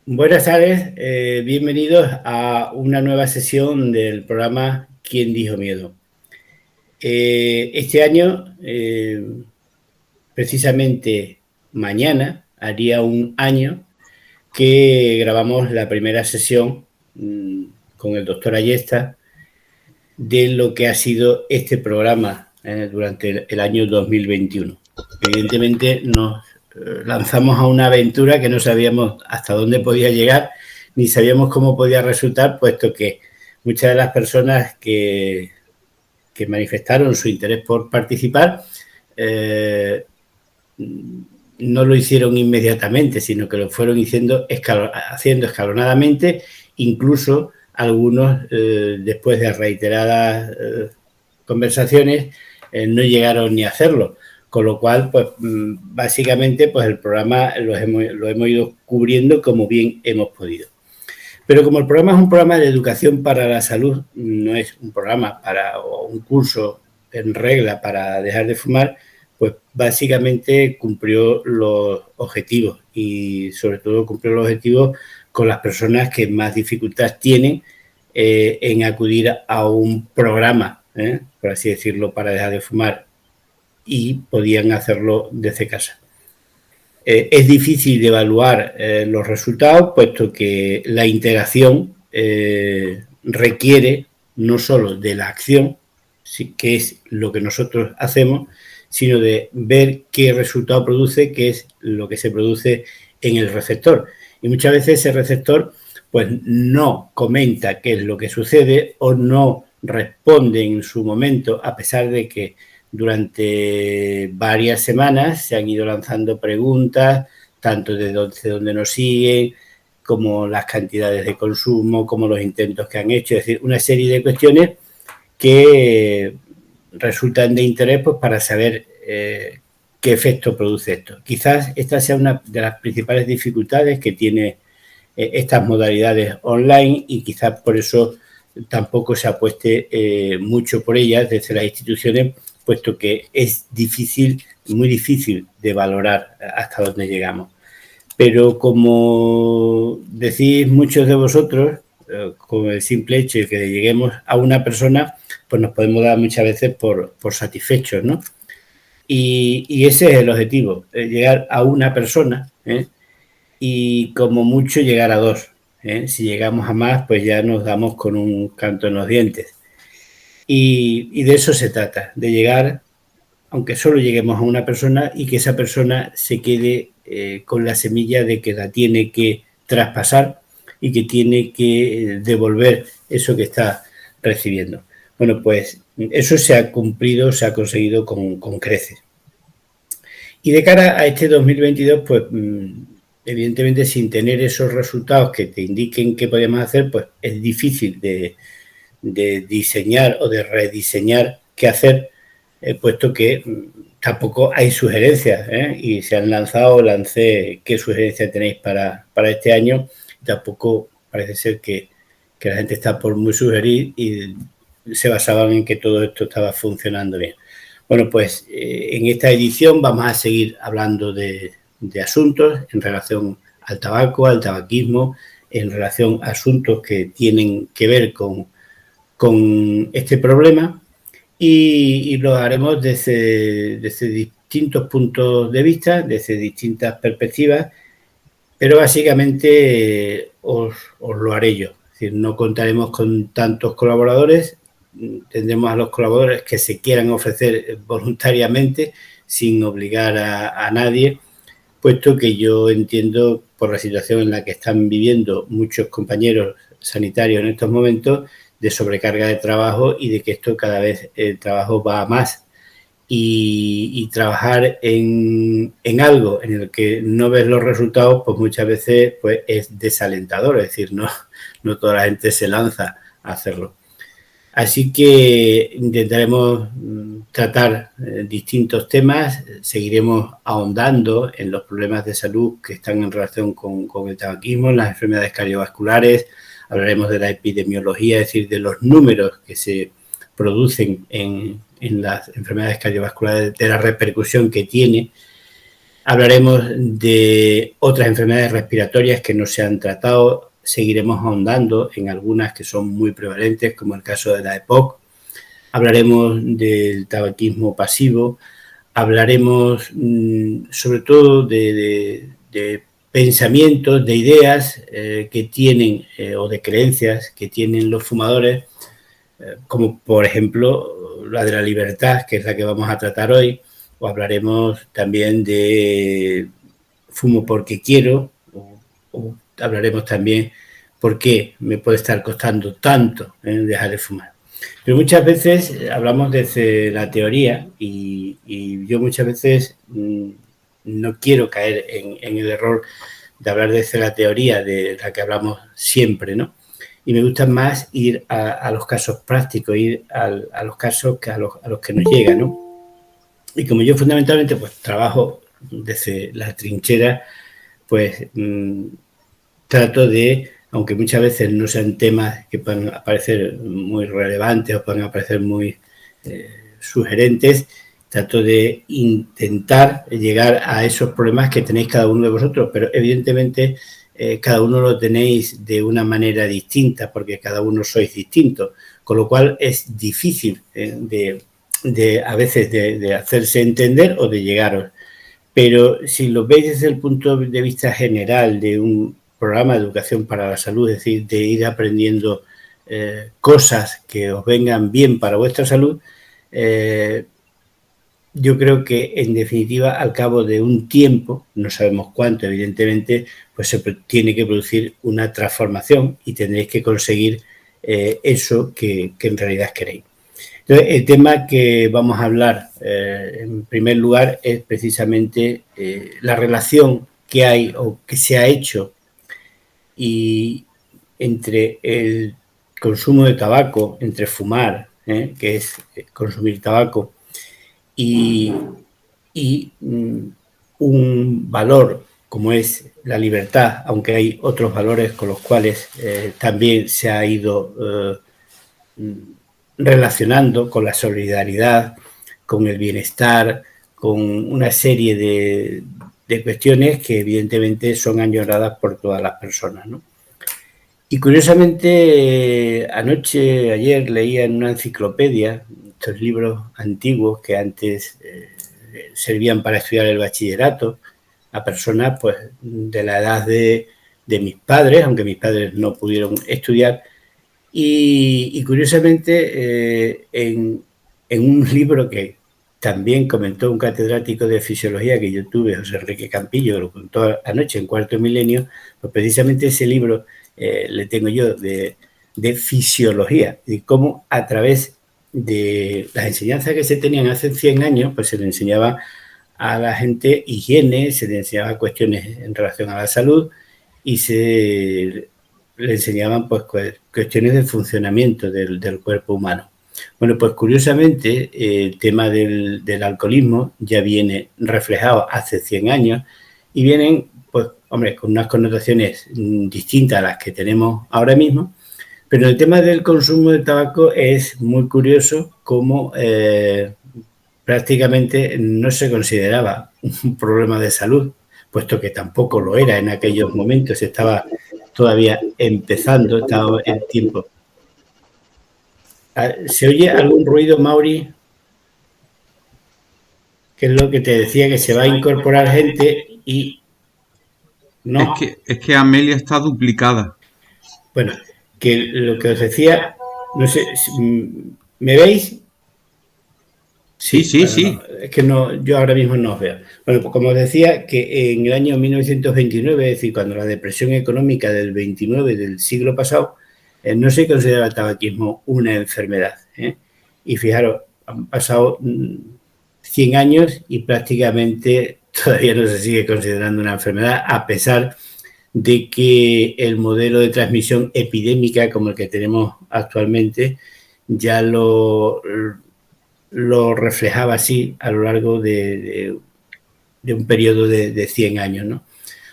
Buenas tardes, bienvenidos a una nueva sesión del programa ¿Quién dijo miedo? Este año, precisamente mañana, haría un año que grabamos la primera sesión con el doctor Ayesta de lo que ha sido este programa durante el año 2021. Evidentemente nos lanzamos a una aventura que no sabíamos hasta dónde podía llegar, ni sabíamos cómo podía resultar, puesto que muchas de las personas que manifestaron su interés por participar no lo hicieron inmediatamente, sino que lo fueron haciendo escalonadamente, incluso algunos, después de reiteradas conversaciones, no llegaron ni a hacerlo. Con lo cual, pues básicamente, pues el programa lo hemos ido cubriendo como bien hemos podido. Pero como el programa es un programa de educación para la salud, no es un programa o un curso en regla para dejar de fumar, pues básicamente cumplió los objetivos y sobre todo cumplió los objetivos con las personas que más dificultad tienen en acudir a un programa, por así decirlo, para dejar de fumar, y podían hacerlo desde casa. Es difícil de evaluar los resultados, puesto que la interacción requiere no solo de la acción, que es lo que nosotros hacemos, sino de ver qué resultado produce, qué es lo que se produce en el receptor. Y muchas veces ese receptor pues no comenta qué es lo que sucede o no responde en su momento, a pesar de que durante varias semanas se han ido lanzando preguntas, tanto de donde nos siguen, como las cantidades de consumo, como los intentos que han hecho, es decir, una serie de cuestiones que resultan de interés pues, para saber qué efecto produce esto. Quizás esta sea una de las principales dificultades que tiene estas modalidades online, y quizás por eso tampoco se apueste mucho por ellas desde las instituciones, puesto que es difícil, muy difícil de valorar hasta dónde llegamos. Pero como decís muchos de vosotros, con el simple hecho de que lleguemos a una persona, pues nos podemos dar muchas veces por satisfechos, ¿no? Y ese es el objetivo, llegar a una persona, y como mucho llegar a dos. Si llegamos a más, pues ya nos damos con un canto en los dientes. Y de eso se trata, de llegar, aunque solo lleguemos a una persona, y que esa persona se quede con la semilla de que la tiene que traspasar y que tiene que devolver eso que está recibiendo. Bueno, pues eso se ha cumplido, se ha conseguido con creces. Y de cara a este 2022, pues evidentemente sin tener esos resultados que te indiquen qué podemos hacer, pues es difícil de diseñar o de rediseñar qué hacer, puesto que tampoco hay sugerencias, y se han lancé qué sugerencias tenéis para este año. Tampoco parece ser que la gente está por muy sugerir y se basaban en que todo esto estaba funcionando bien. Bueno, pues en esta edición vamos a seguir hablando de asuntos en relación al tabaco, al tabaquismo, en relación a asuntos que tienen que ver con este problema, y lo haremos desde distintos puntos de vista, desde distintas perspectivas, pero básicamente os lo haré yo. Es decir, no contaremos con tantos colaboradores, tendremos a los colaboradores que se quieran ofrecer voluntariamente, sin obligar a nadie, puesto que yo entiendo, por la situación en la que están viviendo muchos compañeros sanitarios en estos momentos, de sobrecarga de trabajo, y de que esto cada vez el trabajo va a más. Y trabajar en algo en el que no ves los resultados, pues muchas veces pues es desalentador, es decir, no toda la gente se lanza a hacerlo. Así que intentaremos tratar distintos temas, seguiremos ahondando en los problemas de salud que están en relación con el tabaquismo, las enfermedades cardiovasculares, hablaremos de la epidemiología, es decir, de los números que se producen en las enfermedades cardiovasculares, de la repercusión que tiene, Hablaremos de otras enfermedades respiratorias que no se han tratado. Seguiremos ahondando en algunas que son muy prevalentes, como el caso de la EPOC. Hablaremos del tabaquismo pasivo. Hablaremos sobre todo de pensamientos, de ideas que tienen o de creencias que tienen los fumadores, como por ejemplo la de la libertad, que es la que vamos a tratar hoy. O hablaremos también de fumo porque quiero, o hablaremos también por qué me puede estar costando tanto dejar de fumar. Pero muchas veces hablamos desde la teoría y yo muchas veces no quiero caer en el error de hablar desde la teoría de la que hablamos siempre, ¿no? Y me gusta más ir a los casos prácticos, ir a los casos a los que nos llegan, ¿no? Y como yo fundamentalmente pues trabajo desde la trinchera, pues trato de, aunque muchas veces no sean temas que puedan parecer muy relevantes o puedan parecer muy sugerentes, trato de intentar llegar a esos problemas que tenéis cada uno de vosotros, pero evidentemente cada uno lo tenéis de una manera distinta porque cada uno sois distintos, con lo cual es difícil a veces de hacerse entender o de llegaros. Pero si lo veis desde el punto de vista general de un programa de educación para la salud, es decir, de ir aprendiendo cosas que os vengan bien para vuestra salud, yo creo que en definitiva al cabo de un tiempo, no sabemos cuánto evidentemente, pues se tiene que producir una transformación y tendréis que conseguir eso que en realidad queréis. Entonces, el tema que vamos a hablar en primer lugar es precisamente la relación que hay o que se ha hecho entre el consumo de tabaco, entre fumar, que es consumir tabaco, y un valor como es la libertad, aunque hay otros valores con los cuales también se ha ido relacionando con la solidaridad, con el bienestar, con una serie de cuestiones que evidentemente son añoradas por todas las personas, ¿no? Y curiosamente, ayer leía en una enciclopedia estos libros antiguos que antes servían para estudiar el bachillerato a personas pues de la edad de mis padres, aunque mis padres no pudieron estudiar. Y curiosamente, en un libro que también comentó un catedrático de fisiología que yo tuve, José Enrique Campillo, lo contó anoche en Cuarto Milenio, pues precisamente ese libro le tengo yo de fisiología, y cómo a través de las enseñanzas que se tenían hace 100 años, pues se le enseñaba a la gente higiene, se le enseñaba cuestiones en relación a la salud y se le enseñaban pues cuestiones de funcionamiento del cuerpo humano. Bueno, pues curiosamente el tema del alcoholismo ya viene reflejado hace 100 años y vienen, pues, hombre, con unas connotaciones distintas a las que tenemos ahora mismo, pero el tema del consumo de tabaco es muy curioso cómo prácticamente no se consideraba un problema de salud, puesto que tampoco lo era en aquellos momentos, estaba todavía empezando, estaba el tiempo. ¿Se oye algún ruido, Mauri? Que es lo que te decía, que se va a incorporar gente y no. Es que Amelia está duplicada. Bueno, que lo que os decía, no sé, ¿me veis? Sí, sí, bueno, sí. no, es que no, yo ahora mismo no os veo. Bueno, pues como os decía, que en el año 1929, es decir, cuando la depresión económica del 29 del siglo pasado, no se considera el tabaquismo una enfermedad. Y fijaros, han pasado 100 años y prácticamente todavía no se sigue considerando una enfermedad, a pesar de que el modelo de transmisión epidémica como el que tenemos actualmente ya lo reflejaba así a lo largo de un periodo de 100 años, ¿no?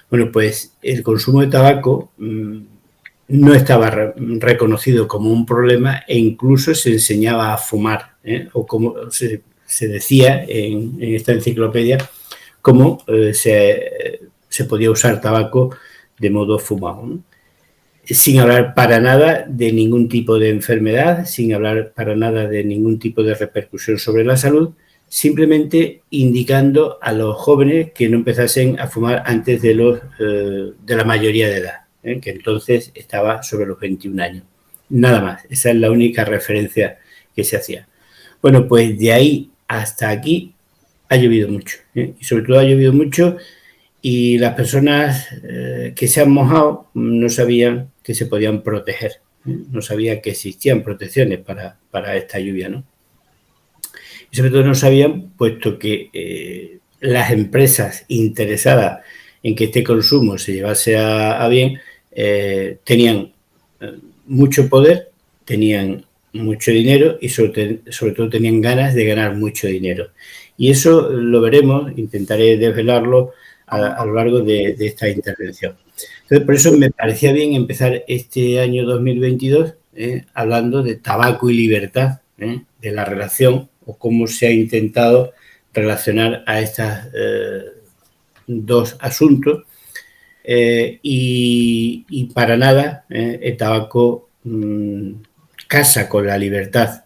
Bueno, pues el consumo de tabaco no estaba reconocido como un problema e incluso se enseñaba a fumar, o como se decía en esta enciclopedia, cómo se podía usar tabaco de modo fumado, ¿no? Sin hablar para nada de ningún tipo de enfermedad, sin hablar para nada de ningún tipo de repercusión sobre la salud, simplemente indicando a los jóvenes que no empezasen a fumar antes de la mayoría de edad, que entonces estaba sobre los 21 años. Nada más, esa es la única referencia que se hacía. Bueno, pues de ahí hasta aquí ha llovido mucho, y sobre todo ha llovido mucho, y las personas que se han mojado no sabían que se podían proteger, no sabían que existían protecciones para esta lluvia, ¿no? Y sobre todo no sabían, puesto que las empresas interesadas en que este consumo se llevase a bien tenían mucho poder, tenían mucho dinero y sobre todo tenían ganas de ganar mucho dinero. Y eso lo veremos, intentaré desvelarlo a lo largo de esta intervención. Entonces, por eso me parecía bien empezar este año 2022 hablando de tabaco y libertad, de la relación o cómo se ha intentado relacionar a estos dos asuntos. Y para nada el tabaco casa con la libertad,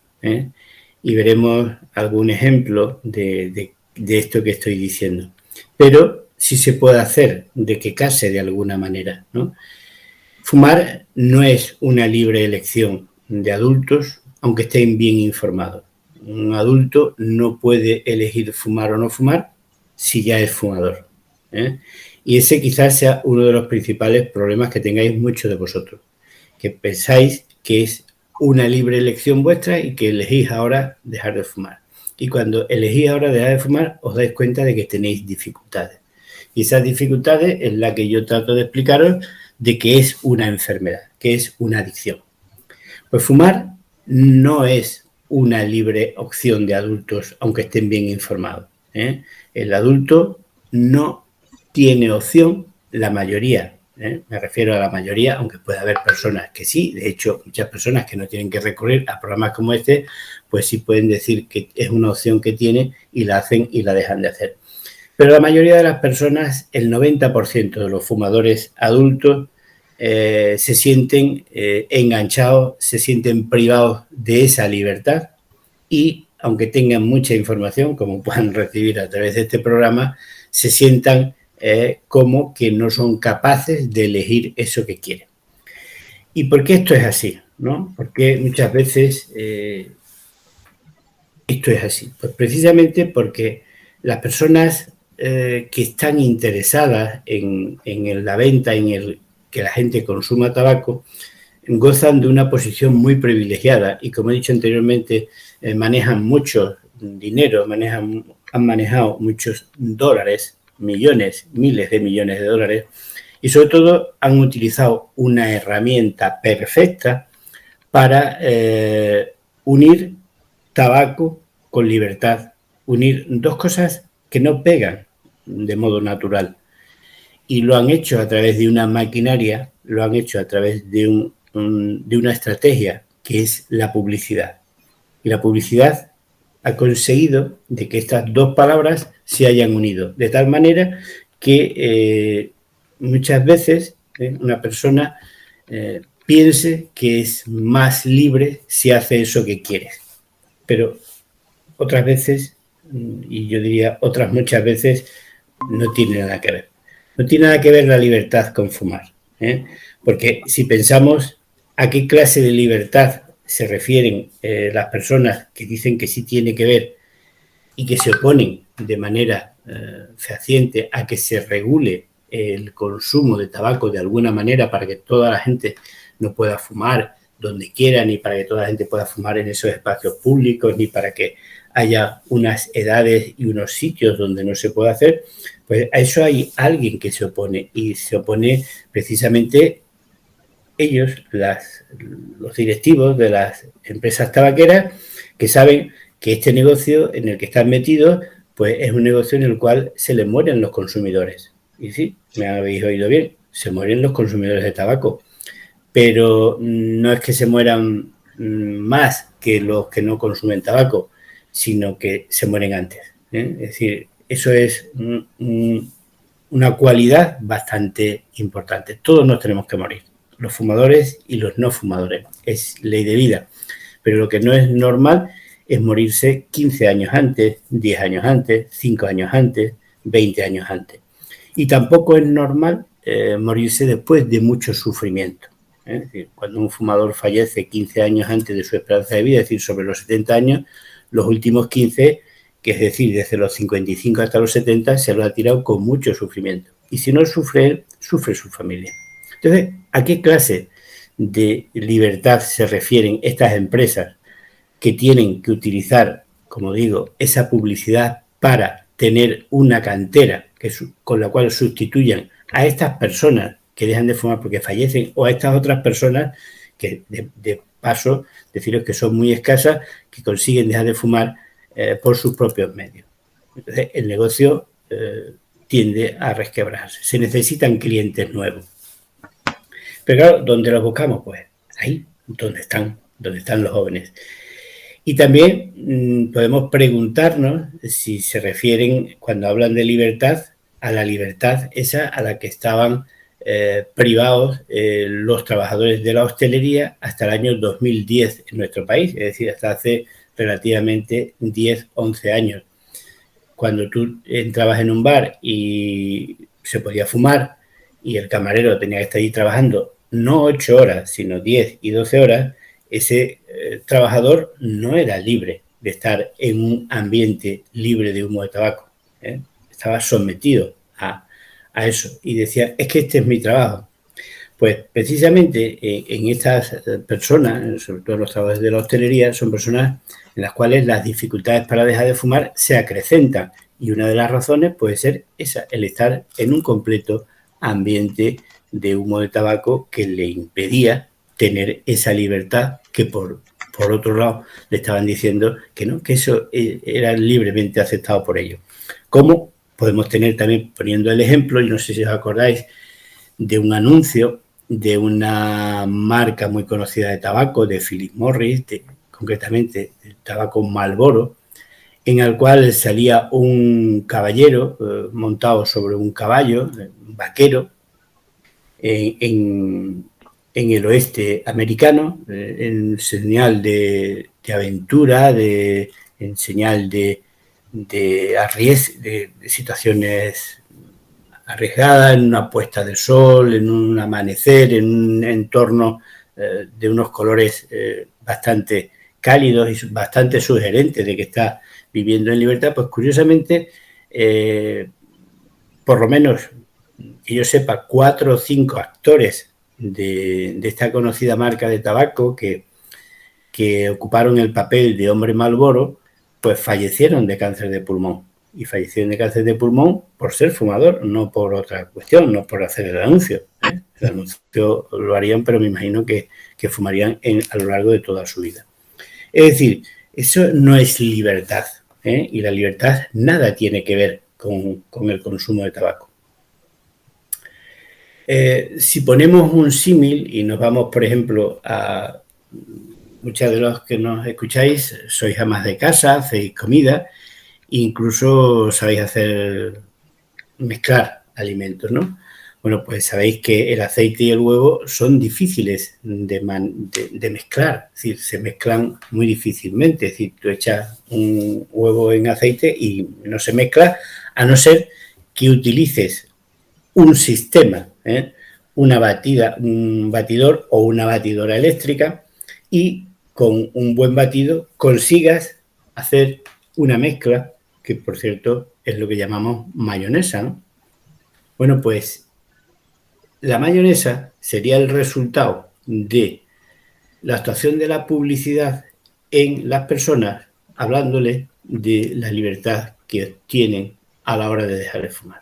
y veremos algún ejemplo de esto que estoy diciendo. Pero sí se puede hacer de que case de alguna manera, ¿no? Fumar no es una libre elección de adultos, aunque estén bien informados. Un adulto no puede elegir fumar o no fumar si ya es fumador, y ese quizás sea uno de los principales problemas que tengáis muchos de vosotros, que pensáis que es una libre elección vuestra y que elegís ahora dejar de fumar. Y cuando elegís ahora dejar de fumar, os dais cuenta de que tenéis dificultades. Y esas dificultades es la que yo trato de explicaros, de que es una enfermedad, que es una adicción. Pues fumar no es una libre opción de adultos, aunque estén bien informados, El adulto no tiene opción, la mayoría, me refiero a la mayoría, aunque puede haber personas que sí. De hecho, muchas personas que no tienen que recurrir a programas como este, pues sí pueden decir que es una opción que tiene y la hacen y la dejan de hacer. Pero la mayoría de las personas, el 90% de los fumadores adultos, se sienten enganchados, se sienten privados de esa libertad y, aunque tengan mucha información, como puedan recibir a través de este programa, se sientan como que no son capaces de elegir eso que quieren. ¿Y por qué esto es así, no? Porque muchas veces esto es así. Pues precisamente porque las personas que están interesadas en la venta, en que la gente consuma tabaco, gozan de una posición muy privilegiada y, como he dicho anteriormente, manejan mucho dinero, han manejado muchos dólares, millones, miles de millones de dólares, y sobre todo han utilizado una herramienta perfecta para unir tabaco con libertad, unir dos cosas que no pegan de modo natural. Y lo han hecho a través de una maquinaria, lo han hecho a través de una estrategia que es la publicidad. Y la publicidad ha conseguido de que estas dos palabras se hayan unido, de tal manera que muchas veces una persona piense que es más libre si hace eso que quiere. Pero otras veces, y yo diría otras muchas veces, no tiene nada que ver. No tiene nada que ver la libertad con fumar, porque si pensamos a qué clase de libertad se refieren las personas que dicen que sí tiene que ver y que se oponen de manera fehaciente a que se regule el consumo de tabaco de alguna manera para que toda la gente no pueda fumar donde quiera, ni para que toda la gente pueda fumar en esos espacios públicos, ni para que haya unas edades y unos sitios donde no se puede hacer, pues a eso hay alguien que se opone, y se opone precisamente ellos, los directivos de las empresas tabaqueras, que saben que este negocio en el que están metidos, pues es un negocio en el cual se les mueren los consumidores. Y sí, me habéis oído bien, se mueren los consumidores de tabaco, pero no es que se mueran más que los que no consumen tabaco, sino que se mueren antes, Es decir, eso es una cualidad bastante importante. Todos nos tenemos que morir, los fumadores y los no fumadores. Es ley de vida. Pero lo que no es normal es morirse 15 años antes, 10 años antes, 5 años antes, 20 años antes. Y tampoco es normal morirse después de mucho sufrimiento. Es decir, cuando un fumador fallece 15 años antes de su esperanza de vida, es decir, sobre los 70 años, los últimos 15, que es decir, desde los 55 hasta los 70, se lo ha tirado con mucho sufrimiento. Y si no sufre él, sufre su familia. Entonces, ¿a qué clase de libertad se refieren estas empresas que tienen que utilizar, como digo, esa publicidad para tener una cantera con la cual sustituyan a estas personas que dejan de fumar porque fallecen o a estas otras personas que, de paso, deciros que son muy escasas, que consiguen dejar de fumar por sus propios medios? Entonces, el negocio tiende a resquebrarse. Se necesitan clientes nuevos. Pero claro, ¿dónde los buscamos? Pues ahí, donde están los jóvenes. Y también podemos preguntarnos si se refieren, cuando hablan de libertad, a la libertad esa a la que estaban privados los trabajadores de la hostelería hasta el año 2010 en nuestro país, es decir, hasta hace relativamente 10, 11 años. Cuando tú entrabas en un bar y se podía fumar y el camarero tenía que estar ahí trabajando no 8 horas, sino 10 y 12 horas, ese trabajador no era libre de estar en un ambiente libre de humo de tabaco. Estaba sometido a eso y decía, es que este es mi trabajo. Pues precisamente en estas personas, sobre todo los trabajadores de la hostelería, son personas en las cuales las dificultades para dejar de fumar se acrecentan y una de las razones puede ser esa, el estar en un completo ambiente de humo de tabaco que le impedía tener esa libertad que por otro lado le estaban diciendo que no, que eso era libremente aceptado por ellos. Como podemos tener también, poniendo el ejemplo, y no sé si os acordáis, de un anuncio de una marca muy conocida de tabaco, de Philip Morris, concretamente el tabaco Marlboro, en el cual salía un caballero montado sobre un caballo, un vaquero, en el oeste americano, en señal de aventura, en señal de situaciones arriesgadas, en una puesta de sol, en un amanecer, en un entorno de unos colores bastante cálidos y bastante sugerentes de que está viviendo en libertad. Pues curiosamente, por lo menos que yo sepa, 4 o 5 actores de esta conocida marca de tabaco que ocuparon el papel de hombre Marlboro, pues fallecieron de cáncer de pulmón. Y fallecieron de cáncer de pulmón por ser fumador, no por otra cuestión, no por hacer el anuncio. El anuncio lo harían, pero me imagino que fumarían a lo largo de toda su vida. Es decir, eso no es libertad, y la libertad nada tiene que ver con el consumo de tabaco. Si ponemos un símil y nos vamos, por ejemplo, a muchos de los que nos escucháis, sois amas de casa, hacéis comida, incluso sabéis mezclar alimentos, ¿no? Bueno, pues sabéis que el aceite y el huevo son difíciles de mezclar, es decir, se mezclan muy difícilmente, es decir, tú echas un huevo en aceite y no se mezcla, a no ser que utilices un sistema, un batidor o una batidora eléctrica y con un buen batido consigas hacer una mezcla que, por cierto, es lo que llamamos mayonesa, ¿no? Bueno, pues la mayonesa sería el resultado de la actuación de la publicidad en las personas hablándoles de la libertad que tienen a la hora de dejar de fumar.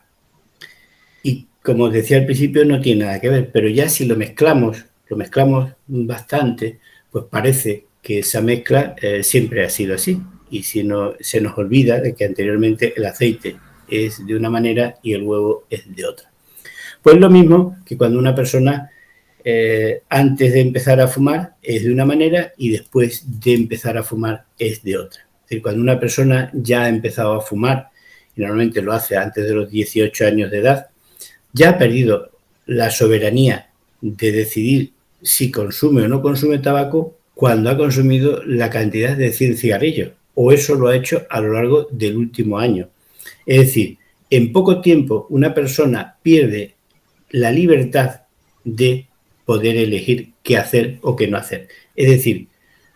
Y como os decía al principio, no tiene nada que ver, pero ya si lo mezclamos bastante, pues parece que esa mezcla siempre ha sido así. Y si no, se nos olvida de que anteriormente el aceite es de una manera y el huevo es de otra. Pues lo mismo que cuando una persona antes de empezar a fumar es de una manera y después de empezar a fumar es de otra. Es decir, cuando una persona ya ha empezado a fumar y normalmente lo hace antes de los 18 años de edad, ya ha perdido la soberanía de decidir si consume o no consume tabaco cuando ha consumido la cantidad de 100 cigarrillos, o eso lo ha hecho a lo largo del último año. Es decir, en poco tiempo una persona pierde la libertad de poder elegir qué hacer o qué no hacer. Es decir,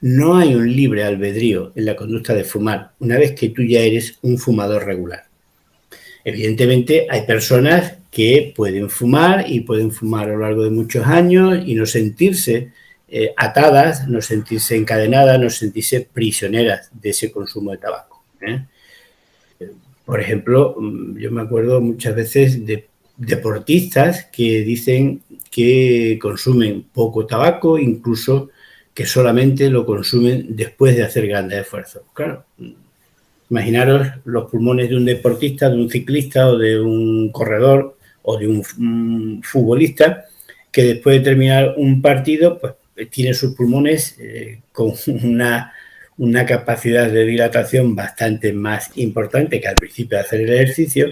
no hay un libre albedrío en la conducta de fumar una vez que tú ya eres un fumador regular. Evidentemente hay personas que pueden fumar y pueden fumar a lo largo de muchos años y no sentirse atadas, no sentirse encadenadas, no sentirse prisioneras de ese consumo de tabaco. Por ejemplo, yo me acuerdo muchas veces de deportistas que dicen que consumen poco tabaco, incluso que solamente lo consumen después de hacer grandes esfuerzos. Claro, imaginaros los pulmones de un deportista, de un ciclista o de un corredor o de un futbolista que después de terminar un partido pues tiene sus pulmones con una capacidad de dilatación bastante más importante que al principio de hacer el ejercicio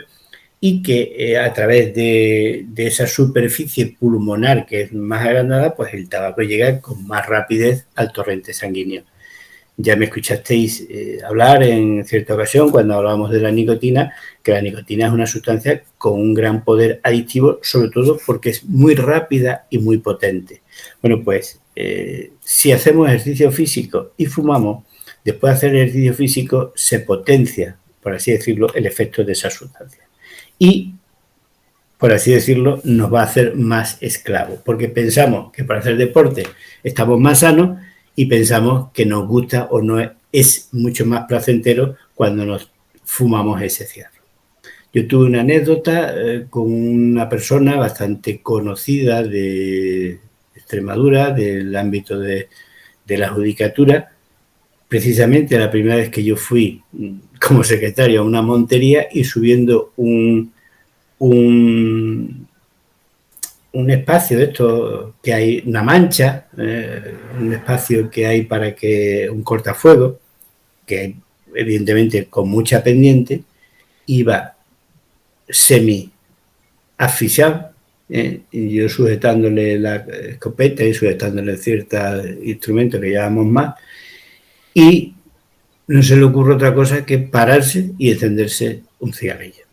y que a través de esa superficie pulmonar que es más agrandada, pues el tabaco llega con más rapidez al torrente sanguíneo. Ya me escuchasteis hablar en cierta ocasión cuando hablábamos de la nicotina, que la nicotina es una sustancia con un gran poder adictivo, sobre todo porque es muy rápida y muy potente. Bueno, pues si hacemos ejercicio físico y fumamos, después de hacer ejercicio físico se potencia, por así decirlo, el efecto de esa sustancia. Y, por así decirlo, nos va a hacer más esclavos, porque pensamos que para hacer deporte estamos más sanos y pensamos que nos gusta o no es mucho más placentero cuando nos fumamos ese cigarro. Yo tuve una anécdota con una persona bastante conocida de Extremadura, del ámbito de la judicatura. Precisamente la primera vez que yo fui como secretario a una montería y subiendo un espacio de esto que hay, una mancha, un espacio que hay para que un cortafuego, que evidentemente con mucha pendiente, iba semi asfixiado, y yo sujetándole la escopeta y sujetándole ciertos instrumentos que llevamos más, y no se le ocurre otra cosa que pararse y encenderse un cigarrillo.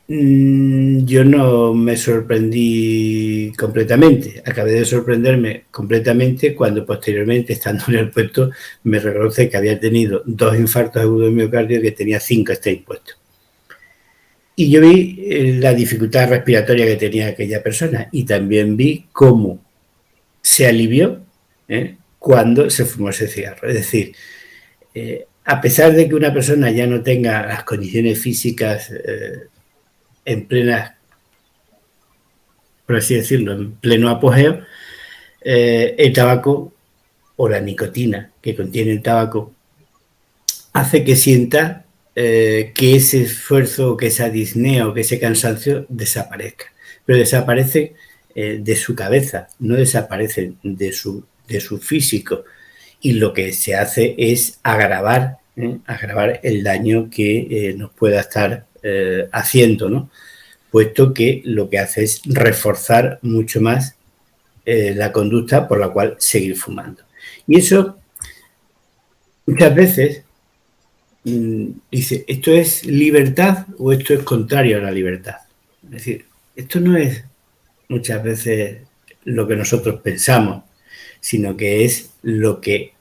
Yo no me sorprendí completamente. Acabé de sorprenderme completamente cuando posteriormente, estando en el puesto, me reconoce que había tenido 2 infartos agudos de miocardio y que tenía 5 stent puestos. Y yo vi la dificultad respiratoria que tenía aquella persona y también vi cómo se alivió cuando se fumó ese cigarro. Es decir, a pesar de que una persona ya no tenga las condiciones físicas en plena, por así decirlo, en pleno apogeo, el tabaco o la nicotina que contiene el tabaco hace que sienta que ese esfuerzo, que esa disnea o que ese cansancio desaparezca. Pero desaparece de su cabeza, no desaparece de su físico. Y lo que se hace es agravar el daño que nos pueda estar haciendo, ¿no? Puesto que lo que hace es reforzar mucho más la conducta por la cual seguir fumando. Y eso muchas veces dice, ¿esto es libertad o esto es contrario a la libertad? Es decir, esto no es muchas veces lo que nosotros pensamos, sino que es lo que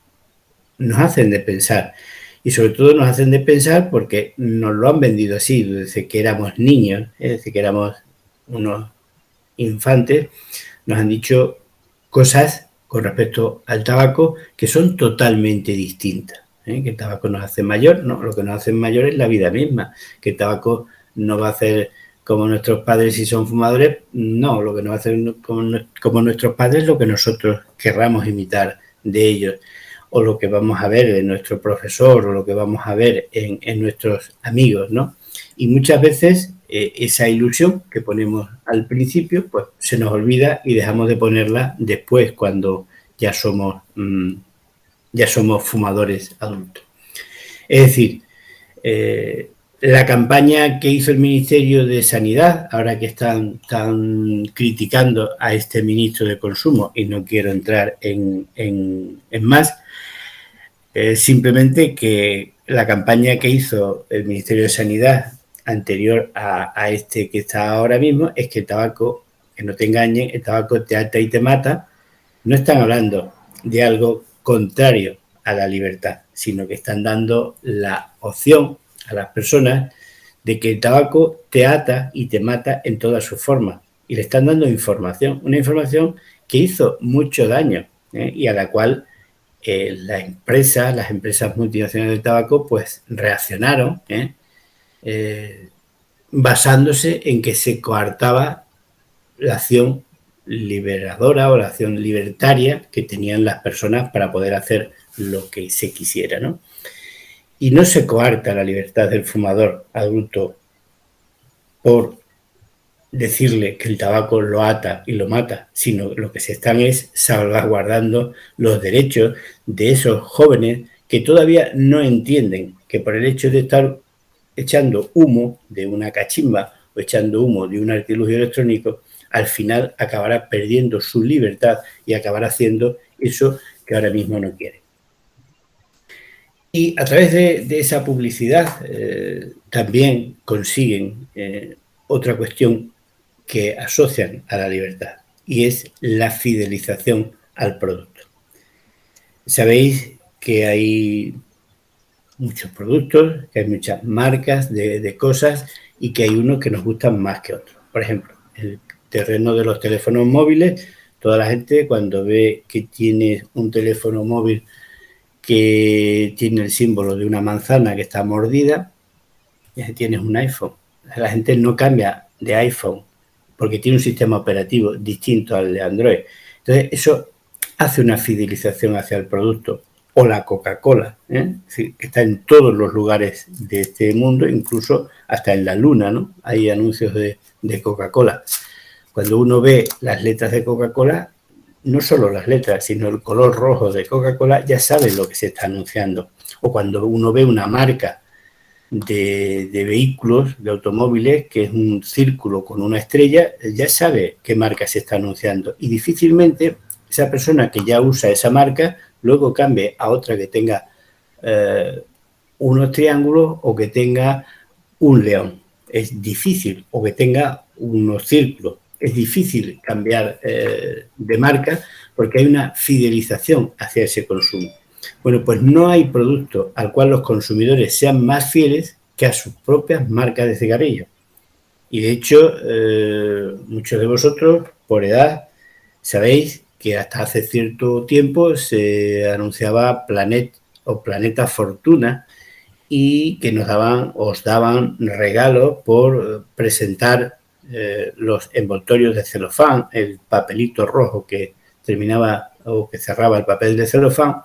nos hacen de pensar. Y sobre todo nos hacen de pensar porque nos lo han vendido así, desde que éramos niños, desde que éramos unos infantes, nos han dicho cosas con respecto al tabaco que son totalmente distintas. Que el tabaco nos hace mayor, no, lo que nos hace mayor es la vida misma, que el tabaco no va a hacer como nuestros padres si son fumadores, no, lo que nos hace como nuestros padres lo que nosotros querramos imitar de ellos, o lo que vamos a ver en nuestro profesor, o lo que vamos a ver en nuestros amigos, ¿no? Y muchas veces esa ilusión que ponemos al principio, pues se nos olvida y dejamos de ponerla después, cuando ya somos fumadores adultos. Es decir, La campaña que hizo el Ministerio de Sanidad, ahora que están criticando a este ministro de Consumo, y no quiero entrar en más, simplemente que la campaña que hizo el Ministerio de Sanidad anterior a este que está ahora mismo es que el tabaco, que no te engañen, el tabaco te ata y te mata. No están hablando de algo contrario a la libertad, sino que están dando la opción a las personas de que el tabaco te ata y te mata en todas sus formas. Y le están dando información, una información que hizo mucho daño, y a la cual las empresas multinacionales del tabaco, pues reaccionaron, basándose en que se coartaba la acción liberadora o la acción libertaria que tenían las personas para poder hacer lo que se quisiera, ¿no? Y no se coarta la libertad del fumador adulto por decirle que el tabaco lo ata y lo mata, sino lo que se están es salvaguardando los derechos de esos jóvenes que todavía no entienden que por el hecho de estar echando humo de una cachimba o echando humo de un artilugio electrónico, al final acabará perdiendo su libertad y acabará haciendo eso que ahora mismo no quiere. Y a través de esa publicidad también consiguen otra cuestión que asocian a la libertad, y es la fidelización al producto. Sabéis que hay muchos productos, que hay muchas marcas de cosas y que hay unos que nos gustan más que otros. Por ejemplo, el terreno de los teléfonos móviles, toda la gente cuando ve que tiene un teléfono móvil que tiene el símbolo de una manzana que está mordida, ya tienes un iPhone. La gente no cambia de iPhone porque tiene un sistema operativo distinto al de Android. Entonces, eso hace una fidelización hacia el producto. O la Coca-Cola, es decir, que está en todos los lugares de este mundo, incluso hasta en la luna, ¿no? Hay anuncios de Coca-Cola. Cuando uno ve las letras de Coca-Cola, no solo las letras, sino el color rojo de Coca-Cola, ya sabe lo que se está anunciando. O cuando uno ve una marca de vehículos, de automóviles, que es un círculo con una estrella, ya sabe qué marca se está anunciando. Y difícilmente esa persona que ya usa esa marca luego cambie a otra que tenga unos triángulos o que tenga un león. Es difícil, o que tenga unos círculos. Es difícil cambiar de marca porque hay una fidelización hacia ese consumo. Bueno, pues no hay producto al cual los consumidores sean más fieles que a sus propias marcas de cigarrillos. Y de hecho, muchos de vosotros, por edad, sabéis que hasta hace cierto tiempo se anunciaba Planeta Fortuna, y que os daban regalos por presentar los envoltorios de celofán, el papelito rojo que terminaba o que cerraba el papel de celofán,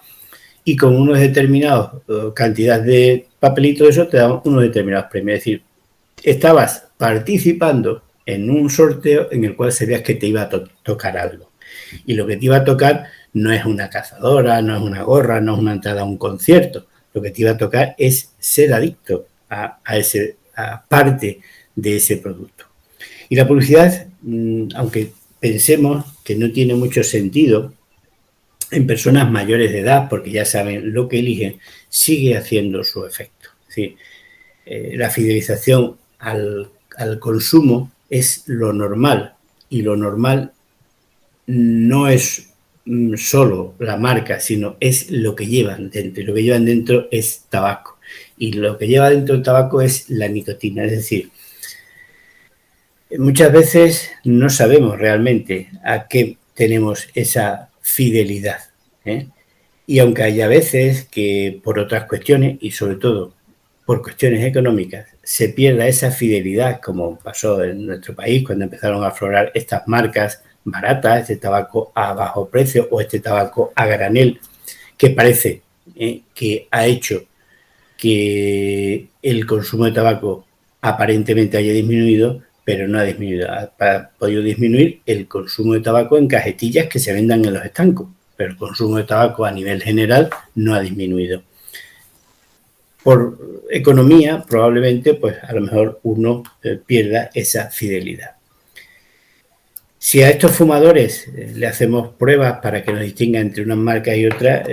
y con unos determinados cantidad de papelitos, eso te daban unos determinados premios. Es decir, estabas participando en un sorteo en el cual sabías que te iba a tocar algo. Y lo que te iba a tocar no es una cazadora, no es una gorra, no es una entrada a un concierto. Lo que te iba a tocar es ser adicto a parte de ese producto. Y la publicidad, aunque pensemos que no tiene mucho sentido en personas mayores de edad, porque ya saben lo que eligen, sigue haciendo su efecto. Es decir, la fidelización al consumo es lo normal, y lo normal no es solo la marca, sino es lo que llevan dentro. Y lo que llevan dentro es tabaco. Y lo que lleva dentro el tabaco es la nicotina. Es decir, muchas veces no sabemos realmente a qué tenemos esa fidelidad. Y aunque haya veces que por otras cuestiones, y sobre todo por cuestiones económicas, se pierda esa fidelidad, como pasó en nuestro país cuando empezaron a aflorar estas marcas baratas, este tabaco a bajo precio o este tabaco a granel, que parece que ha hecho que el consumo de tabaco aparentemente haya disminuido, pero no ha disminuido. Ha podido disminuir el consumo de tabaco en cajetillas que se vendan en los estancos, pero el consumo de tabaco a nivel general no ha disminuido. por economía, probablemente, pues a lo mejor uno pierda esa fidelidad. Si a estos fumadores le hacemos pruebas para que nos distinga entre unas marcas y otras,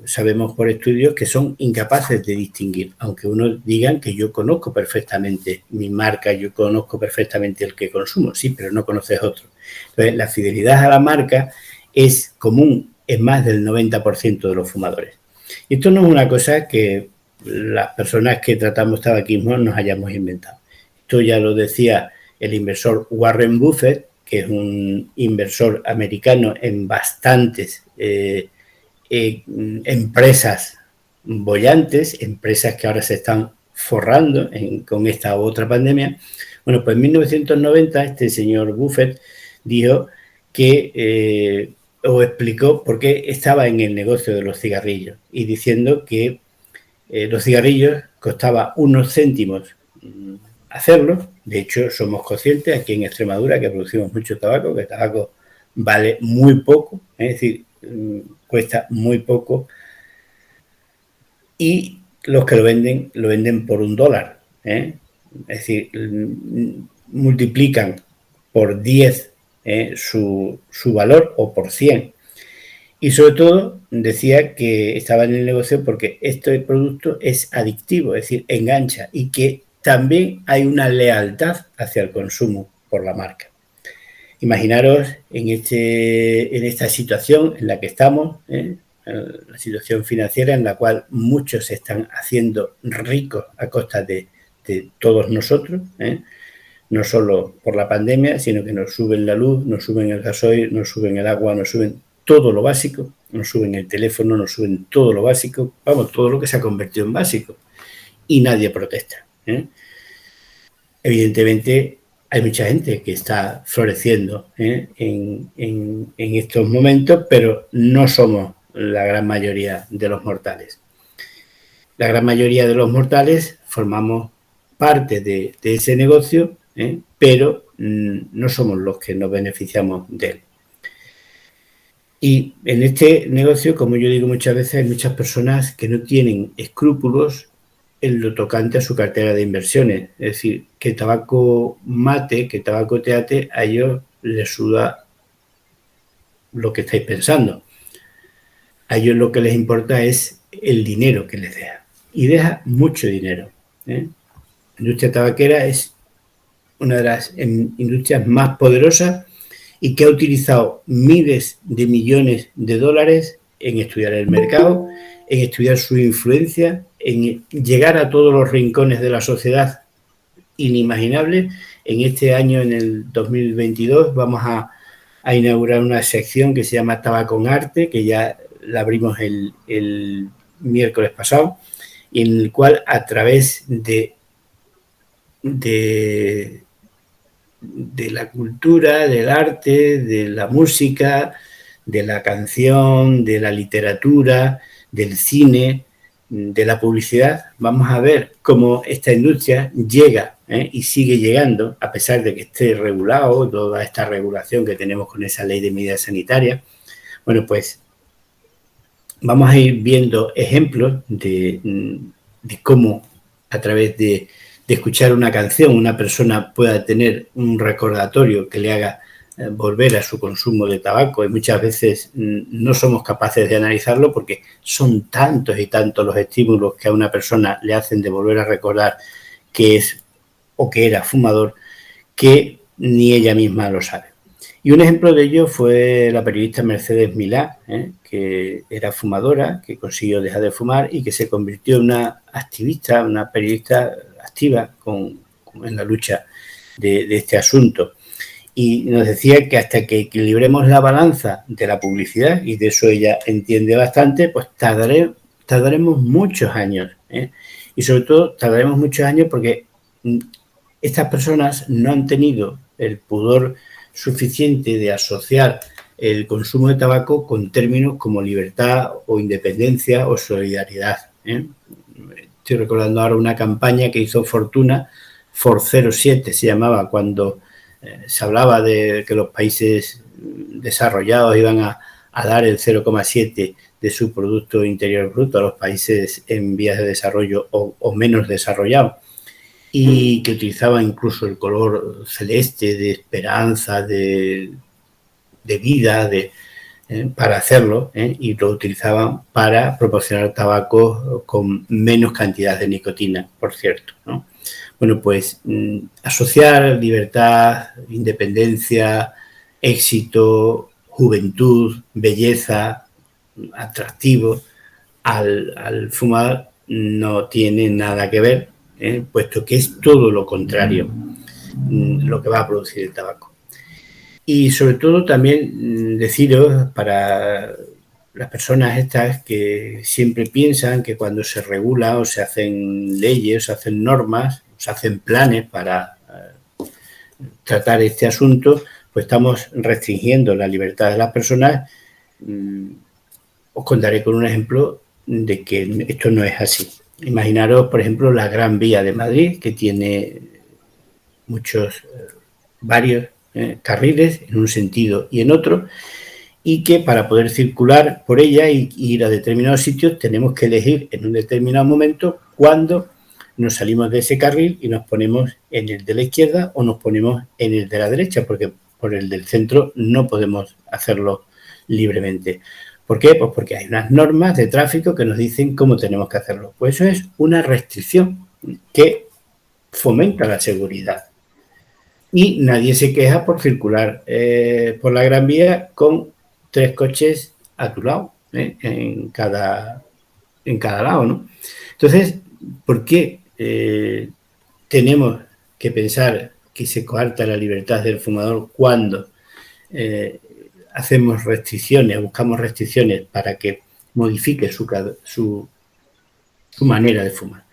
sabemos por estudios que son incapaces de distinguir, aunque uno digan que yo conozco perfectamente mi marca, yo conozco perfectamente el que consumo, sí, pero no conoces otro. Entonces, la fidelidad a la marca es común en más del 90% de los fumadores. Y esto no es una cosa que las personas que tratamos tabaquismo nos hayamos inventado. Esto ya lo decía el inversor Warren Buffett, que es un inversor americano en bastantes empresas bollantes, empresas que ahora se están forrando con esta u otra pandemia. Bueno, pues en 1990 este señor Buffett dijo que, o explicó por qué estaba en el negocio de los cigarrillos y diciendo que los cigarrillos costaba unos céntimos hacerlo. De hecho, somos conscientes aquí en Extremadura que producimos mucho tabaco, que el tabaco vale muy poco, es decir, cuesta muy poco, y los que lo venden por $1, es decir, multiplican por 10 su valor o por 100. Y sobre todo decía que estaba en el negocio porque este producto es adictivo, es decir, engancha, y que también hay una lealtad hacia el consumo por la marca. Imaginaros en esta situación en la que estamos, la situación financiera en la cual muchos se están haciendo ricos a costa de todos nosotros, no solo por la pandemia, sino que nos suben la luz, nos suben el gasoil, nos suben el agua, nos suben todo lo básico, nos suben el teléfono, nos suben todo lo básico, vamos, todo lo que se ha convertido en básico, y nadie protesta. Evidentemente hay mucha gente que está floreciendo en estos momentos, pero no somos la gran mayoría de los mortales. La gran mayoría de los mortales formamos parte de ese negocio, pero no somos los que nos beneficiamos de él. Y en este negocio, como yo digo muchas veces, hay muchas personas que no tienen escrúpulos en lo tocante a su cartera de inversiones. Es decir, que tabaco mate, que tabaco te ate, a ellos les suda lo que estáis pensando. A ellos lo que les importa es el dinero que les deja. Y deja mucho dinero. La industria tabaquera es una de las industrias más poderosas y que ha utilizado miles de millones de dólares en estudiar el mercado, en estudiar su influencia, en llegar a todos los rincones de la sociedad inimaginables. En este año, en el 2022, vamos a inaugurar una sección que se llama Tabaco en Arte, que ya la abrimos el miércoles pasado, y en el cual a través de la cultura, del arte, de la música, de la canción, de la literatura, del cine, de la publicidad, vamos a ver cómo esta industria llega y sigue llegando, a pesar de que esté regulado, toda esta regulación que tenemos con esa ley de medidas sanitarias. Bueno, pues vamos a ir viendo ejemplos de cómo a través de escuchar una canción una persona pueda tener un recordatorio que le haga volver a su consumo de tabaco, y muchas veces no somos capaces de analizarlo porque son tantos y tantos los estímulos que a una persona le hacen de volver a recordar que es o que era fumador, que ni ella misma lo sabe. Y un ejemplo de ello fue la periodista Mercedes Milá, que era fumadora, que consiguió dejar de fumar y que se convirtió en una activista, una periodista activa en la lucha de este asunto. Y nos decía que hasta que equilibremos la balanza de la publicidad, y de eso ella entiende bastante, pues tardaremos muchos años. Y sobre todo tardaremos muchos años porque estas personas no han tenido el pudor suficiente de asociar el consumo de tabaco con términos como libertad o independencia o solidaridad. Estoy recordando ahora una campaña que hizo Fortuna, For 07 se llamaba, cuando se hablaba de que los países desarrollados iban a dar el 0,7 de su Producto Interior Bruto a los países en vías de desarrollo o menos desarrollados, y que utilizaba incluso el color celeste de esperanza, de vida, para hacerlo, y lo utilizaban para proporcionar tabaco con menos cantidad de nicotina, por cierto, ¿no? Bueno, pues asociar libertad, independencia, éxito, juventud, belleza, atractivo al fumar no tiene nada que ver, puesto que es todo lo contrario lo que va a producir el tabaco. Y sobre todo también deciros para las personas estas que siempre piensan que cuando se regula o se hacen leyes, o se hacen normas, o se hacen planes para tratar este asunto, pues estamos restringiendo la libertad de las personas. Os contaré con un ejemplo de que esto no es así. Imaginaros, por ejemplo, la Gran Vía de Madrid, que tiene varios carriles en un sentido y en otro, y que para poder circular por ella y ir a determinados sitios tenemos que elegir en un determinado momento cuándo nos salimos de ese carril y nos ponemos en el de la izquierda o nos ponemos en el de la derecha, porque por el del centro no podemos hacerlo libremente. ¿Por qué? Pues porque hay unas normas de tráfico que nos dicen cómo tenemos que hacerlo. Pues eso es una restricción que fomenta la seguridad. Y nadie se queja por circular por la Gran Vía con 3 coches a tu lado, en cada lado, ¿no? Entonces, ¿por qué tenemos que pensar que se coarta la libertad del fumador cuando hacemos restricciones, buscamos restricciones para que modifique su manera de fumar?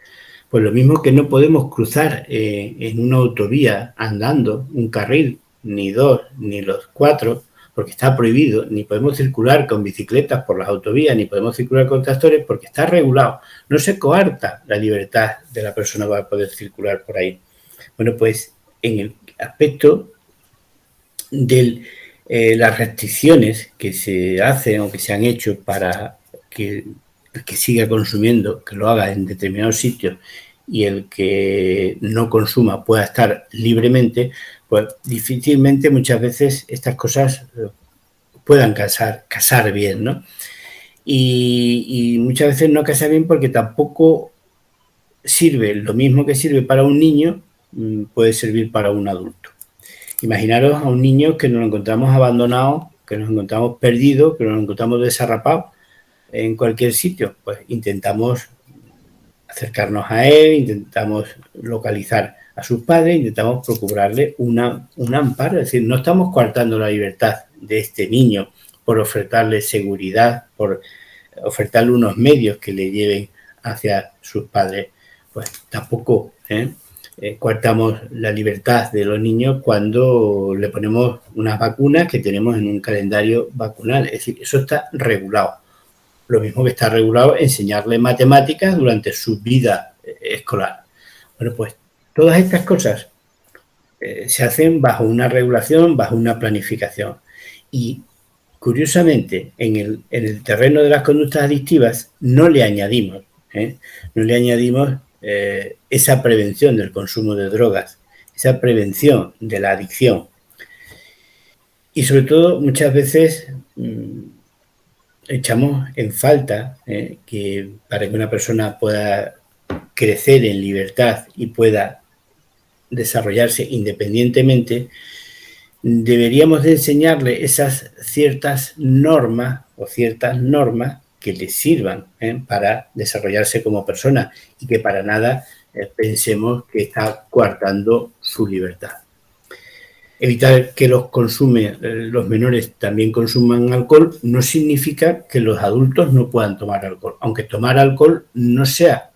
Pues lo mismo que no podemos cruzar en una autovía andando un carril, ni 2, ni los 4, porque está prohibido, ni podemos circular con bicicletas por las autovías, ni podemos circular con tractores porque está regulado. No se coarta la libertad de la persona para poder circular por ahí. Bueno, pues en el aspecto de las restricciones que se hacen o que se han hecho para que el que siga consumiendo, que lo haga en determinados sitios, y el que no consuma pueda estar libremente, pues difícilmente muchas veces estas cosas puedan casar bien, ¿no? Y muchas veces no casa bien porque tampoco sirve lo mismo que sirve para un niño, puede servir para un adulto. Imaginaros a un niño que nos encontramos abandonado, que nos encontramos perdido, que nos encontramos desarrapados en cualquier sitio. Pues intentamos acercarnos a él, intentamos localizar a sus padres, intentamos procurarle un amparo. Es decir, no estamos coartando la libertad de este niño por ofertarle seguridad, por ofertarle unos medios que le lleven hacia sus padres. Pues tampoco coartamos la libertad de los niños cuando le ponemos unas vacunas que tenemos en un calendario vacunal. Es decir, eso está regulado. Lo mismo que está regulado enseñarle matemáticas durante su vida escolar. Bueno, pues todas estas cosas se hacen bajo una regulación, bajo una planificación. Y curiosamente, en el terreno de las conductas adictivas no le añadimos esa prevención del consumo de drogas, esa prevención de la adicción. Y sobre todo, muchas veces echamos en falta que para que una persona pueda crecer en libertad y pueda desarrollarse independientemente, deberíamos de enseñarle esas ciertas normas que le sirvan para desarrollarse como persona y que para nada pensemos que está coartando su libertad. Evitar que los menores también consuman alcohol no significa que los adultos no puedan tomar alcohol, aunque tomar alcohol no sea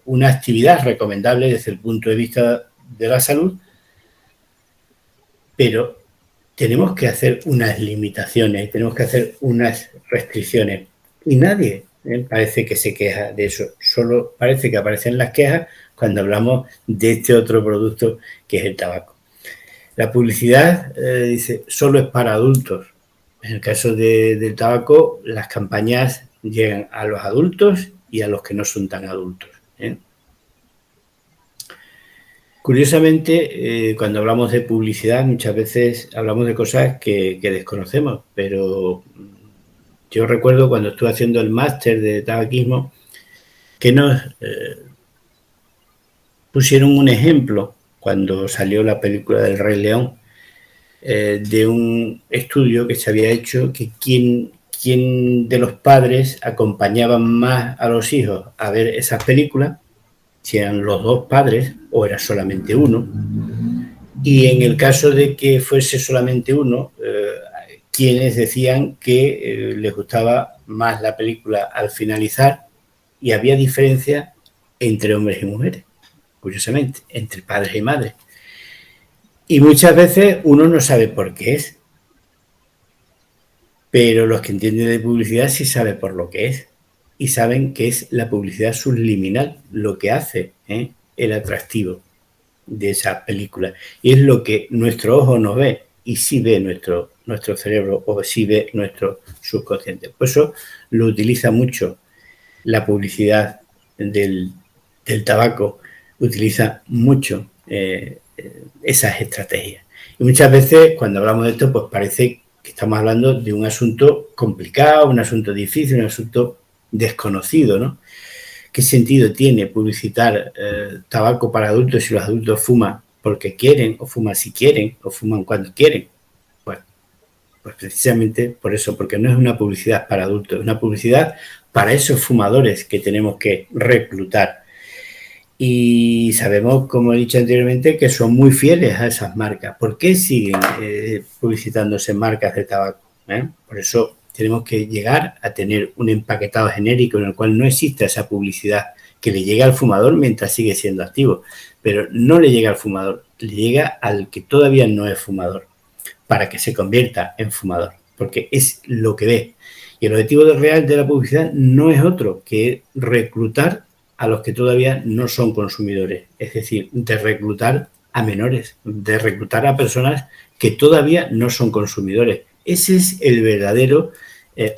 una actividad recomendable desde el punto de vista de la salud, pero tenemos que hacer unas limitaciones, tenemos que hacer unas restricciones y nadie parece que se queja de eso, solo parece que aparecen las quejas cuando hablamos de este otro producto que es el tabaco. La publicidad dice solo es para adultos. En el caso del tabaco, las campañas llegan a los adultos y a los que no son tan adultos, ¿eh? Curiosamente, cuando hablamos de publicidad, muchas veces hablamos de cosas que desconocemos, pero yo recuerdo cuando estuve haciendo el máster de tabaquismo que nos pusieron un ejemplo cuando salió la película del Rey León, de un estudio que se había hecho que quién de los padres acompañaban más a los hijos a ver esas películas, si eran los dos padres o era solamente uno. Y en el caso de que fuese solamente uno, quienes decían que les gustaba más la película al finalizar, y había diferencia entre hombres y mujeres, curiosamente, entre padres y madres. Y muchas veces uno no sabe por qué es, pero los que entienden de publicidad sí saben por lo que es, y saben que es la publicidad subliminal lo que hace el atractivo de esa película. Y es lo que nuestro ojo no ve, y sí ve nuestro cerebro, o sí ve nuestro subconsciente. Por eso lo utiliza mucho la publicidad del tabaco, utiliza mucho esas estrategias. Y muchas veces cuando hablamos de esto, pues parece que estamos hablando de un asunto complicado, un asunto difícil, un asunto desconocido, ¿no? ¿Qué sentido tiene publicitar tabaco para adultos si los adultos fuman porque quieren, o fuman si quieren, o fuman cuando quieren? Bueno, pues precisamente por eso, porque no es una publicidad para adultos, es una publicidad para esos fumadores que tenemos que reclutar. Y sabemos, como he dicho anteriormente, que son muy fieles a esas marcas. ¿Por qué siguen publicitándose marcas de tabaco? Por eso tenemos que llegar a tener un empaquetado genérico en el cual no exista esa publicidad, que le llega al fumador mientras sigue siendo activo, pero no le llega al fumador, le llega al que todavía no es fumador, para que se convierta en fumador, porque es lo que ve. Y el objetivo real de la publicidad no es otro que reclutar a los que todavía no son consumidores, es decir, de reclutar a menores, de reclutar a personas que todavía no son consumidores. Ese es el verdadero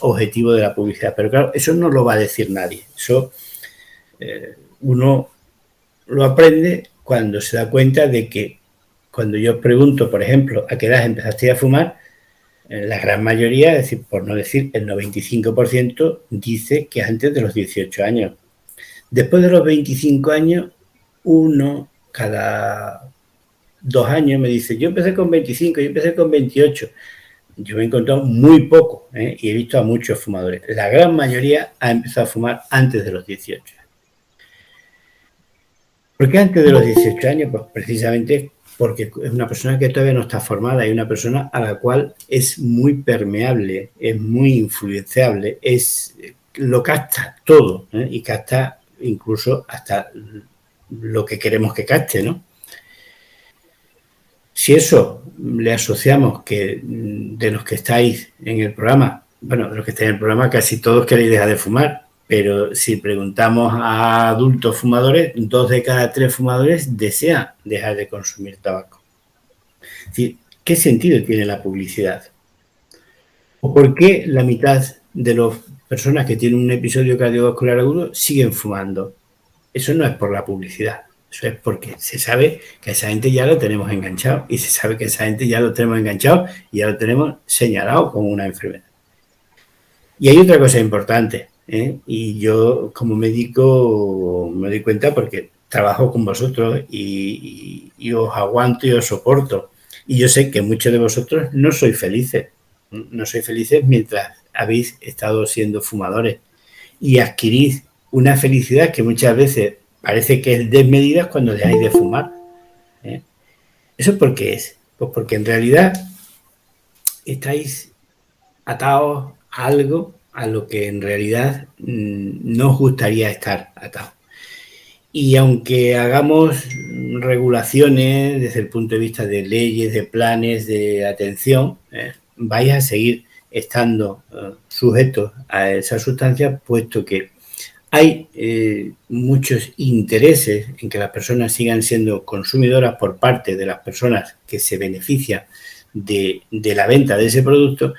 objetivo de la publicidad. Pero claro, eso no lo va a decir nadie. Eso uno lo aprende cuando se da cuenta de que cuando yo pregunto, por ejemplo, ¿a qué edad empezaste a fumar? La gran mayoría, es decir, por no decir el 95%, dice que antes de los 18 años. Después de los 25 años, uno cada 2 años me dice, yo empecé con 25, yo empecé con 28. Yo me he encontrado muy poco y he visto a muchos fumadores. La gran mayoría ha empezado a fumar antes de los 18. ¿Por qué antes de los 18 años? Pues precisamente porque es una persona que todavía no está formada y una persona a la cual es muy permeable, es muy influenciable, lo capta todo y capta incluso hasta lo que queremos que capte, ¿no? Si eso le asociamos que de los que estáis en el programa, bueno, de los que estáis en el programa casi todos queréis dejar de fumar, pero si preguntamos a adultos fumadores, 2 de cada 3 fumadores desean dejar de consumir tabaco. Es decir, ¿qué sentido tiene la publicidad? ¿O por qué la mitad de las personas que tienen un episodio cardiovascular agudo siguen fumando? Eso no es por la publicidad. Eso es porque se sabe que a esa gente ya lo tenemos enganchado, y se sabe que a esa gente ya lo tenemos enganchado y ya lo tenemos señalado como una enfermedad. Y hay otra cosa importante, y yo como médico me doy cuenta porque trabajo con vosotros y os aguanto y os soporto. Y yo sé que muchos de vosotros no sois felices. No sois felices mientras habéis estado siendo fumadores y adquirís una felicidad que muchas veces parece que es desmedida cuando dejáis de fumar. ¿Eso por qué es? Pues porque en realidad estáis atados a algo a lo que en realidad no os gustaría estar atados. Y aunque hagamos regulaciones desde el punto de vista de leyes, de planes, de atención, vais a seguir estando sujetos a esa sustancia, puesto que hay muchos intereses en que las personas sigan siendo consumidoras por parte de las personas que se benefician de la venta de ese producto,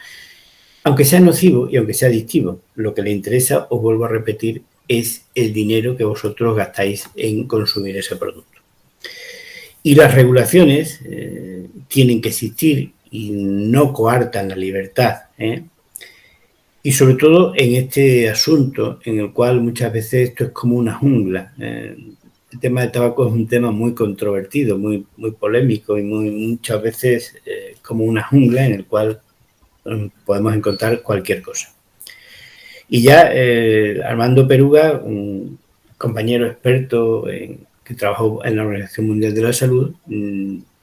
aunque sea nocivo y aunque sea adictivo. Lo que le interesa, os vuelvo a repetir, es el dinero que vosotros gastáis en consumir ese producto. Y las regulaciones tienen que existir y no coartan la libertad, y sobre todo en este asunto en el cual muchas veces esto es como una jungla. El tema del tabaco es un tema muy controvertido, muy polémico y muchas veces como una jungla en el cual podemos encontrar cualquier cosa. Y ya Armando Peruga, un compañero experto que trabajó en la Organización Mundial de la Salud,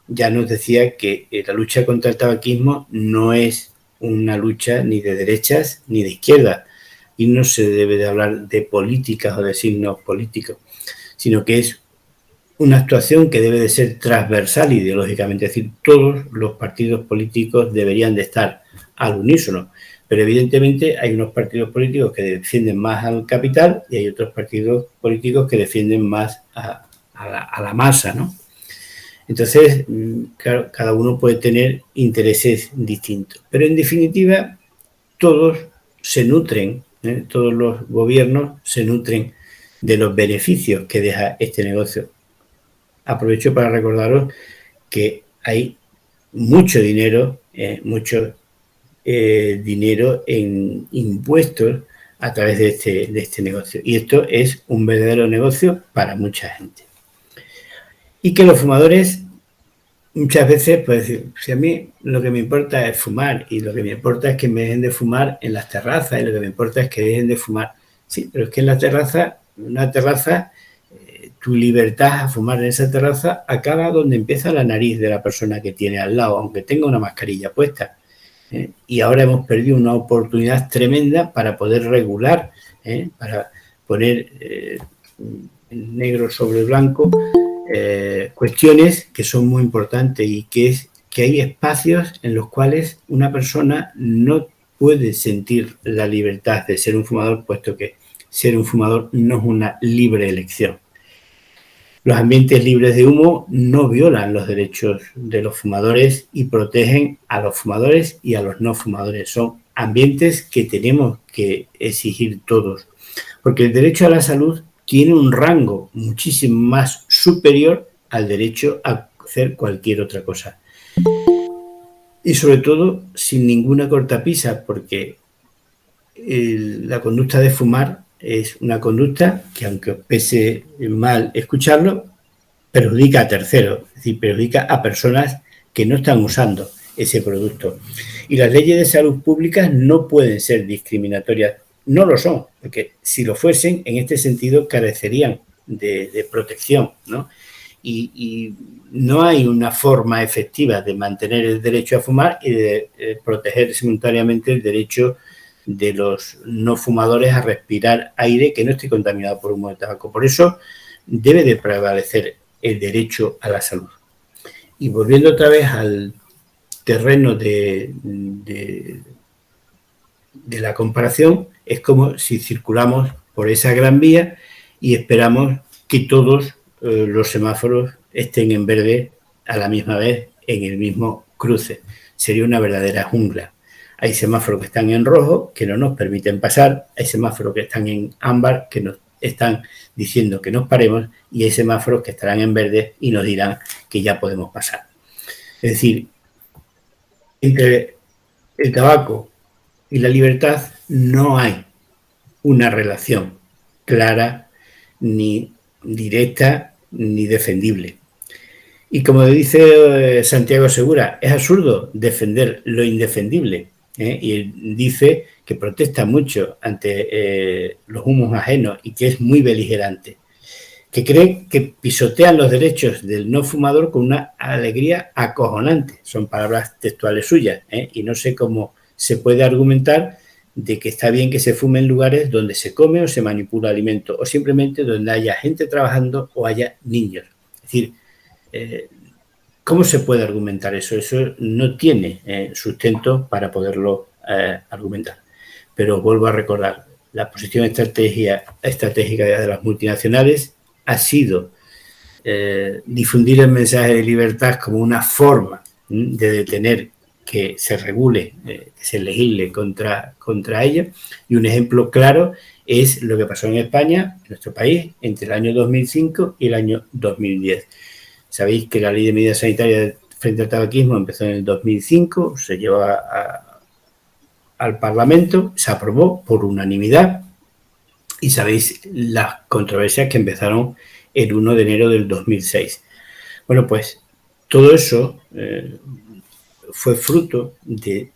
ya nos decía que la lucha contra el tabaquismo no es una lucha ni de derechas ni de izquierdas, y no se debe de hablar de políticas o de signos políticos, sino que es una actuación que debe de ser transversal ideológicamente, es decir, todos los partidos políticos deberían de estar al unísono, pero evidentemente hay unos partidos políticos que defienden más al capital y hay otros partidos políticos que defienden más a la masa, ¿no? Entonces, claro, cada uno puede tener intereses distintos, pero en definitiva todos se nutren, todos los gobiernos se nutren de los beneficios que deja este negocio. Aprovecho para recordaros que hay mucho dinero en impuestos a través de este negocio. Y esto es un verdadero negocio para mucha gente. Y que los fumadores muchas veces, pues, si a mí lo que me importa es fumar y lo que me importa es que me dejen de fumar en las terrazas y lo que me importa es que dejen de fumar. Sí, pero es que en la terraza, una terraza, tu libertad a fumar en esa terraza acaba donde empieza la nariz de la persona que tiene al lado, aunque tenga una mascarilla puesta. Y ahora hemos perdido una oportunidad tremenda para poder regular, para poner negro sobre blanco cuestiones que son muy importantes, y que es que hay espacios en los cuales una persona no puede sentir la libertad de ser un fumador, puesto que ser un fumador no es una libre elección. Los ambientes libres de humo no violan los derechos de los fumadores y protegen a los fumadores y a los no fumadores. Son ambientes que tenemos que exigir todos, porque el derecho a la salud tiene un rango muchísimo más superior al derecho a hacer cualquier otra cosa. Y sobre todo sin ninguna cortapisa, porque la conducta de fumar es una conducta que, aunque os pese mal escucharlo, perjudica a terceros, es decir, perjudica a personas que no están usando ese producto. Y las leyes de salud pública no pueden ser discriminatorias, no lo son, porque si lo fuesen, en este sentido carecerían de protección, ¿no? Y no hay una forma efectiva de mantener el derecho a fumar y de proteger simultáneamente el derecho de los no fumadores a respirar aire que no esté contaminado por humo de tabaco. Por eso debe de prevalecer el derecho a la salud. Y volviendo otra vez al terreno de la comparación, es como si circulamos por esa gran vía y esperamos que todos los semáforos estén en verde a la misma vez en el mismo cruce. Sería una verdadera jungla. Hay semáforos que están en rojo, que no nos permiten pasar, hay semáforos que están en ámbar, que nos están diciendo que nos paremos, y hay semáforos que estarán en verde y nos dirán que ya podemos pasar. Es decir, entre el tabaco y la libertad no hay una relación clara, ni directa, ni defendible. Y como dice Santiago Segura, es absurdo defender lo indefendible. Y él dice que protesta mucho ante los humos ajenos y que es muy beligerante, que cree que pisotean los derechos del no fumador con una alegría acojonante. Son palabras textuales suyas, y no sé cómo se puede argumentar de que está bien que se fume en lugares donde se come o se manipula alimento, o simplemente donde haya gente trabajando o haya niños. Es decir, ¿cómo se puede argumentar eso? Eso no tiene sustento para poderlo argumentar. Pero vuelvo a recordar, la posición estratégica de las multinacionales ha sido difundir el mensaje de libertad como una forma de detener que se regule, que se legisle contra ello. Y un ejemplo claro es lo que pasó en España, en nuestro país, entre el año 2005 y el año 2010. Sabéis que la Ley de Medidas Sanitarias frente al tabaquismo empezó en el 2005, se llevó al Parlamento, se aprobó por unanimidad y sabéis las controversias que empezaron el 1 de enero del 2006. Bueno, pues todo eso fue fruto del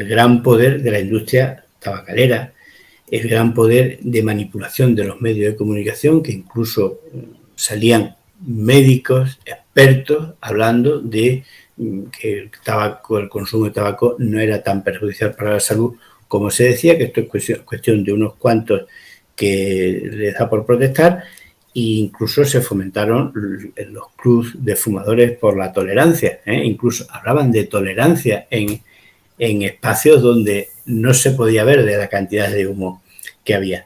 gran poder de la industria tabacalera, el gran poder de manipulación de los medios de comunicación, que incluso salían médicos, expertos, hablando de que el consumo de tabaco no era tan perjudicial para la salud como se decía, que esto es cuestión de unos cuantos que les da por protestar, e incluso se fomentaron los clubs de fumadores por la tolerancia, incluso hablaban de tolerancia en espacios donde no se podía ver de la cantidad de humo que había.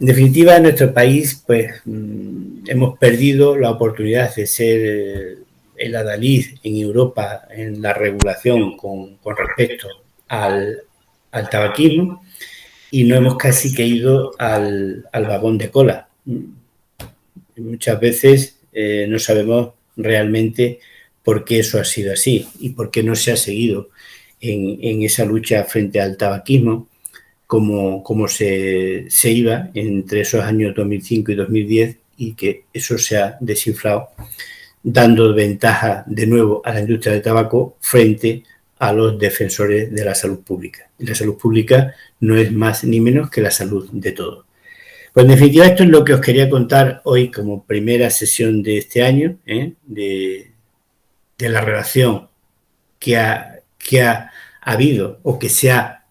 En definitiva, en nuestro país pues hemos perdido la oportunidad de ser el adalid en Europa en la regulación con respecto al tabaquismo, y no hemos casi que ido al vagón de cola. Muchas veces no sabemos realmente por qué eso ha sido así y por qué no se ha seguido en esa lucha frente al tabaquismo como se iba entre esos años 2005 y 2010, y que eso se ha desinflado, dando ventaja de nuevo a la industria del tabaco frente a los defensores de la salud pública. Y la salud pública no es más ni menos que la salud de todos. Pues en definitiva esto es lo que os quería contar hoy como primera sesión de este año, de la relación que ha habido o que se ha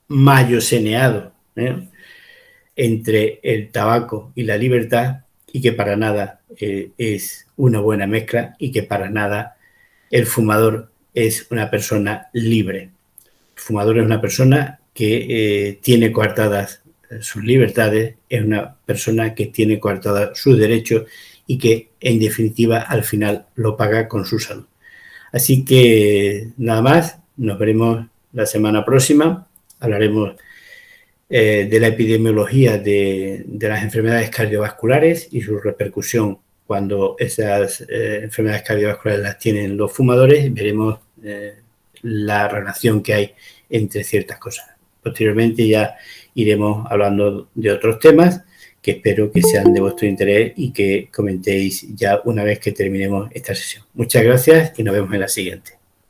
mayoseneado entre el tabaco y la libertad, y que para nada es una buena mezcla, y que para nada el fumador es una persona libre. El fumador es una persona que tiene coartadas sus libertades, es una persona que tiene coartadas sus derechos y que en definitiva al final lo paga con su salud. Así que nada más, nos veremos la semana próxima, hablaremos de la epidemiología de las enfermedades cardiovasculares y su repercusión cuando esas enfermedades cardiovasculares las tienen los fumadores. Veremos la relación que hay entre ciertas cosas. Posteriormente ya iremos hablando de otros temas que espero que sean de vuestro interés y que comentéis ya una vez que terminemos esta sesión. Muchas gracias y nos vemos en la siguiente.